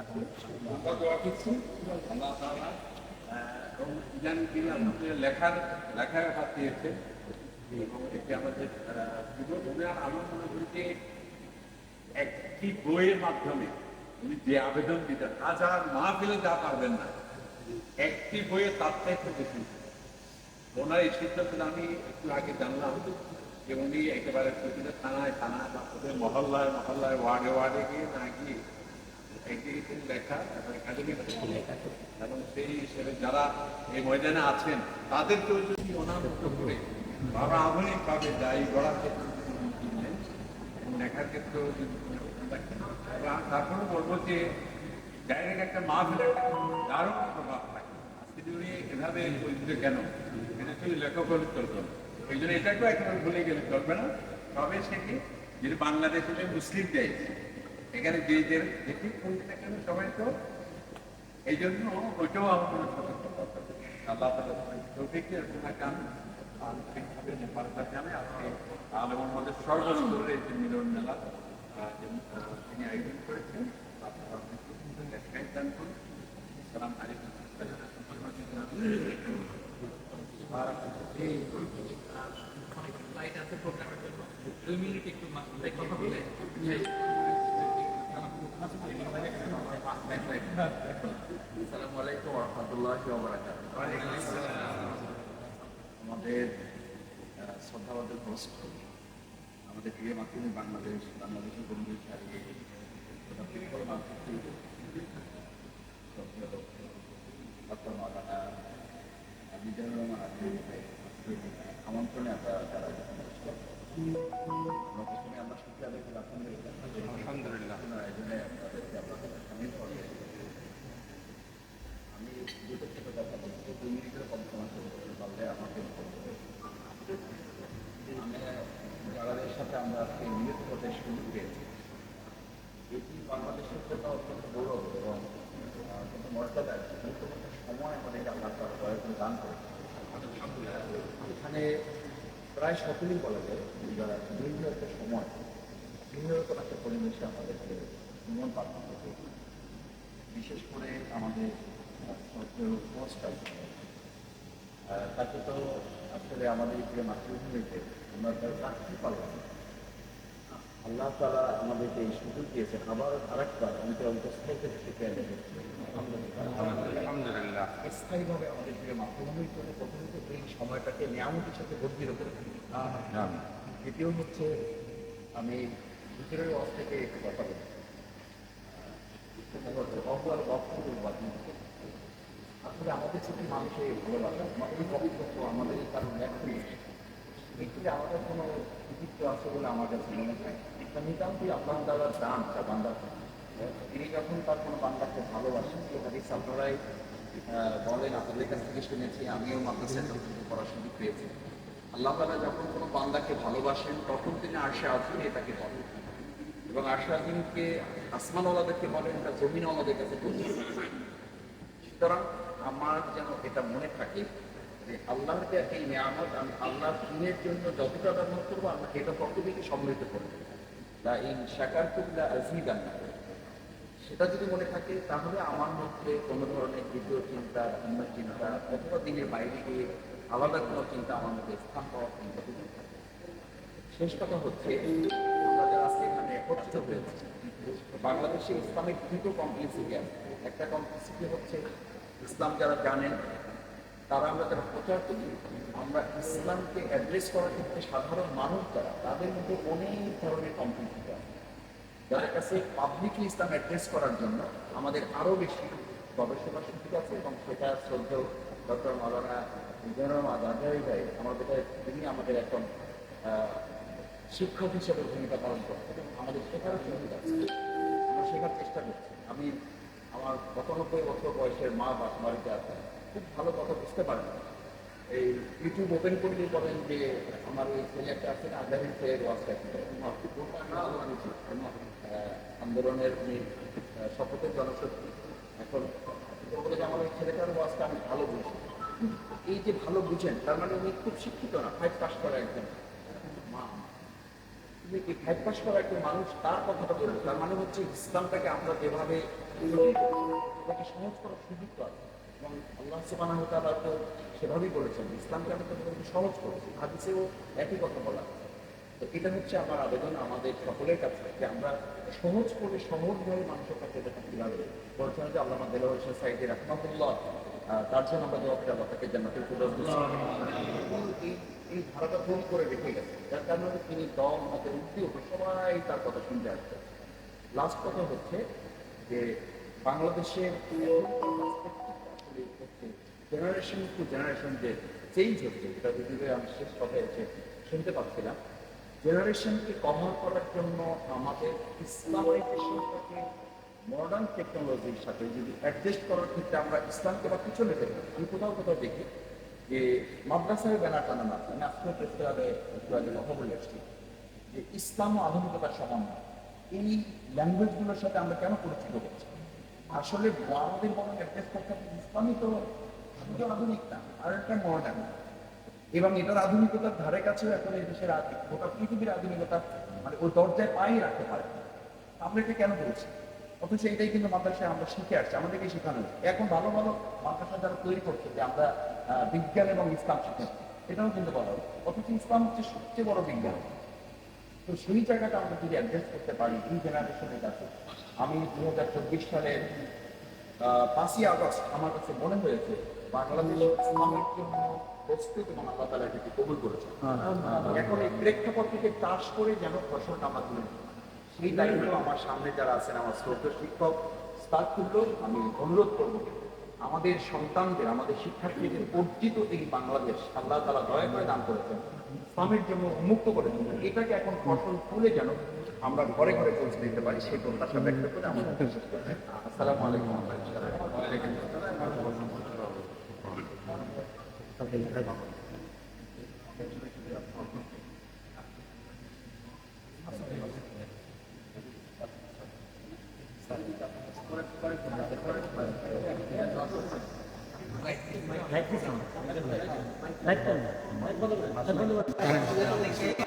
আমরা দোয়া করছি আল্লাহ তাআলা এবং ইজান তিনি আমাদের লেখার হাত দিয়েছেন এবং এটি আমাদের আমার মনে করি যে একটি বইয়ের মাধ্যমে উনি যে আবেদন দিতেন হাজার মাহফিলে যা পারবেন না, একটি বইয়ে তার চাইতে বেশি ওনার এই সিদ্ধান্ত আমি একটু আগে জানলাম যে উনি একেবারে প্রতিটা থানায় বা ওদের মহল্লায় ওয়ার্ডে গিয়ে না গিয়ে একদিকে লেখা একাডেমিক এবং সেই হিসেবে যারা এই ময়দানে আছেন তাদেরকেও যদি ওনার মতো করে আরো আধুনিকভাবে যাই গড়ার ক্ষেত্রে কিনলেন এবং লেখার ক্ষেত্রেও যদি তারপরেও বলবো যে ডাইরেক্ট একটা মাহফিল একটা দারুণ প্রভাব থাকে। আজকে যদি এভাবে বলতে কেন এটা শুধু লেখক হলে চলবে না, এই জন্য এটাকেও একেবারে ভুলে গেলে চলবে না। তবে সেটি যদি বাংলাদেশে মুসলিম দেশ এখানে যে যেটি বলতে না কেন সবাই তো এই জন্য ওইটাও আমাদের সতর্ক করতে হবে। আল্লাহ তাআলা তৌফিক এরকম একটা আন্তরিকভাবে নেপালটা জানে আজকে আলেমের মধ্যে সর্বস্তরের এই যে মিলন মেলা তিনি আয়োজন করেছেন। আপনারা দান করুন। সালাম আলাইকুম। প্রোগ্রামের জন্য 2 মিনিট একটু কথা বলে আসসালামু আলাইকুম ওয়া রাহমাতুল্লাহি ওয়া বারাকাতুহু। আমাদের শ্রদ্ধাবাদের হোস্ট, আমাদের প্রিয় মাতৃভূমি বাংলাদেশের বন্ধু ছাড়িয়ে ডক্টর মাওলানা মিজানুর রহমান আমন্ত্রণে আমরা তারা প্রথমে আমরা শুক্রিয়া আদায় করি আলহামদুলিল্লাহ আয়োজনে আপনাদেরকে আপনাদের সামিল করে। আমি দুটো ছোট কথা বলছি, 2 মিনিটের কম সময় করতে পারলে আমাকে যাদের সাথে আমরা আজকে মিলিত হতে সুযোগ পেয়েছি, এটি বাংলাদেশের জন্য অত্যন্ত গৌরব এবং অত্যন্ত মর্যাদার গুরুত্বপূর্ণ সময় আমাদেরকে আল্লাহ তাআলা প্রয়োজন দান করে। এখানে প্রায় সকলেই বলা যায় বিভিন্ন একটা সময় ভিন্ন রকম একটা পরিবেশে আমাদেরকে জীবন পালন করতে, বিশেষ করে আমাদের পোস্ট আছে তাকে তো আসলে আমাদের প্রিয় মাতৃভূমিতে আমরা তার চাকরি পালন আল্লাহ তাআলা আমাদেরকে এই সুযোগ দিয়েছেন। আবার আরেকবার আমাদের অন্তঃস্থলকে থেকে আলহামদুলিল্লাহ স্থায়ীভাবে আমাদের প্রিয় মাতৃভূমির জন্য প্রথমত এই সময়টাকে নিয়ামতের সাথে গভীর করে থাকি। দ্বিতীয় হচ্ছে আমি ভিতরের ওয়াজ থেকে একটু কথা বলি, আসলে আমাদের সাথে মানুষের ভালোবাসা, আমাদের কবিত্ব, আমাদের কারণ একটি এক্ষেত্রে আমাদের কোনো কৃতিত্ব আছে বলে আমার কাছে মনে হয়। তা নিতান্তই আল্লাহ তাআলার দান তার বান্দা, তিনি যখন তার কোনো বান্দাকে ভালোবাসেন, এই হাদিস আপনারাই বলেন, আপনাদের কাছ থেকে শুনেছি, আমিও মাদ্রাসায় যতটুকু পড়ার সুযোগ পেয়েছি। আল্লাহ তাআলা যখন কোনো বান্দাকে ভালোবাসেন তখন তিনি আরশে আজিম এটাকে বলেন, এবং আরশে আজিমকে আসমানওয়ালাদেরকে বলেন, এটা জমিনওয়ালাদের কাছে পৌঁছে। সুতরাং আমার যেন এটা মনে থাকে যে আল্লাহর এই নিয়ামত আমি আল্লাহর দিনের জন্য যতটা ব্যবহার করবো আমাকে এটা তত বেশি সমৃদ্ধ করবো। তা এই শাকারতুল্লাহ আযীদান্না, সেটা যদি মনে থাকে তাহলে আমার মধ্যে কোনো ধরনের দ্বিতীয় চিন্তা, ভিন্ন চিন্তা অথবা দিনের বাইরে গিয়ে আলাদা কোনো চিন্তা আমার মধ্যে স্থান পাওয়ার চিন্তা যদি থাকে। শেষ কথা হচ্ছে, আমরা যারা আজকে এখানে একত্রিত হয়েছি, বাংলাদেশে ইসলামিক দুটো কমপ্লেক্সিটি আছে। একটা কমপ্লেক্সিটি হচ্ছে ইসলাম যারা জানেন তারা, আমরা যারা প্রচার করি, আমরা ইসলামকে অ্যাড্রেস করার ক্ষেত্রে সাধারণ মানুষ যারা, তাদের মধ্যে অনেক ধরনের কমপ্লেক্সিটি আছে, যাদের কাছে পাবলিকলি ইসলাম অ্যাড্রেস করার জন্য আমাদের আরও বেশি গবেষণার সুযোগ আছে। এবং সেটা শ্রদ্ধেয় ডক্টর মাওলানা মিজানুর রহমান আজাহারি ভাই আমাদের, তিনি আমাদের একজন শিক্ষক হিসেবে ভূমিকা পালন করছেন এবং আমাদের শেখারও সুযোগ আছে, আমরা শেখার চেষ্টা করছি। আমি আমার ৯৫ বছর বয়সের মা বাড়িতে আছে, খুব ভালো কথা বুঝতে পারেন। এই ইউটিউব ওপেন করলে বলেন যে আমার ওই ছেলে একটা আছে না, আজাহির ছেলের ওয়াজটা আন্দোলনের উনি শপথের জনশক্তি, এখন বলে যে আমার ওই ছেলেটার ওয়াজটা আমি ভালো বুঝি। এই যে ভালো বুঝেন, তার মানে উনি খুব শিক্ষিত না, 5 পাস করা একজন মা। তুমি কি ফাইভ পাস করা একজন মানুষ তার কথাটা বলবো, তার মানে হচ্ছে ইসলামটাকে আমরা যেভাবে তৈরি করেছি, এটাকে সহজ করার সুযোগ তো আছে। এবং আল্লাহ সুবহানাহু ওয়া তাআলা তো সেভাবেই বলেছেন, ইসলামকে আমি তোমাদেরকে সহজ করেছি, হাদিসেও একই কথা বলা আছে। তো এটা হচ্ছে আমার আবেদন আমাদের সকলের কাছে, যে আমরা সহজ করে সহজভাবে মানুষের কাছে এটা কিভাবে বলছেন যে আল্লামা দেলোয়ার হোসেন সাঈদী রাহমাতুল্লাহ, তার জন্য আমরা দোয়া করি আল্লাহ তাকে জান্নাতুল ফিরদৌস এই ধারাটা ফোন করে রেখে গেছে, যার কারণে তিনি দল মতের উঠতে উঠে সবাই তার কথা শুনতে আসছে। লাস্ট কথা হচ্ছে যে বাংলাদেশের জেনারেশন টু জেনারেশন যে চেঞ্জ হচ্ছে, যেটা যদিও আমি শেষ কথায় এসে শুনতে পাচ্ছিলাম, জেনারেশনকে কভার করার জন্য আমাদের ইসলামাইজেশনটাকে মডার্ন টেকনোলজির সাথে যদি অ্যাডজাস্ট করার ক্ষেত্রে আমরা ইসলামকে বা পিছনে ফেলি। আমি কোথাও কোথাও দেখি যে মাদ্রাসায় ব্যানার টানানো আছে, আমি আজকে প্রেস ক্লাবে একটু আগে কথা বলে আসছি যে ইসলাম ও আধুনিকতার সমন্বয়, এই ল্যাঙ্গুয়েজগুলোর সাথে আমরা কেন পরিচিত হচ্ছি? আসলে আমাদের বরং অ্যাডজাস্ট করতে হবে, ইসলামই তো শুধু আধুনিক না, আর একটা মডার্ন, এবং এটার আধুনিকতার ধারে কাছেও এখন এই দেশের গোটা পৃথিবীর আধুনিকতা মানে ওই দরজায় পাই রাখতে পারে। আমরা এটা কেন বলছি? অথচ এটাই কিন্তু মাদ্রাসায় আমরা শিখে আসছি, আমাদেরকে শেখানো হচ্ছে। এখন ভালো ভালো মাদ্রাসা যারা তৈরি করছে যে আমরা বিজ্ঞান এবং ইসলাম শিখাচ্ছি, এটাও কিন্তু বলা হবে, অথচ ইসলাম হচ্ছে সবচেয়ে বড় বিজ্ঞান। তো সেই জায়গাটা আমরা যদি অ্যাডজাস্ট করতে পারি এই জেনারেশনের কাছে, আমি 2024 সালের 5ই আগস্ট আমার কাছে মনে হয়েছে বাংলাদেশ ইসলামের জন্য প্রস্তুত এবং আল্লাহ তাআলা এটাকে কবুল করেছেন। এখন এই প্রেক্ষাপট থেকে চাষ করে যেন ফসলটা আমরা তুলে নিই, সেই দায়িত্ব আমার সামনে যারা আছেন, আমার শ্রদ্ধেয় শিক্ষক স্টাফগুলো, আমি অনুরোধ করবো আমাদের সন্তানদের, আমাদের শিক্ষার্থীদের অর্জিত এই বাংলাদেশ আল্লাহ তাআলা দয়া করে দান করেছেন, ইসলামের জন্য উন্মুক্ত করেছেন, এটাকে এখন ফসল তুলে যেন আমরা ঘরে ঘরে পৌঁছে দিতে পারি, সেই প্রত্যাশা ব্যক্ত করে আমাদের আসসালামু আলাইকুম। লাইট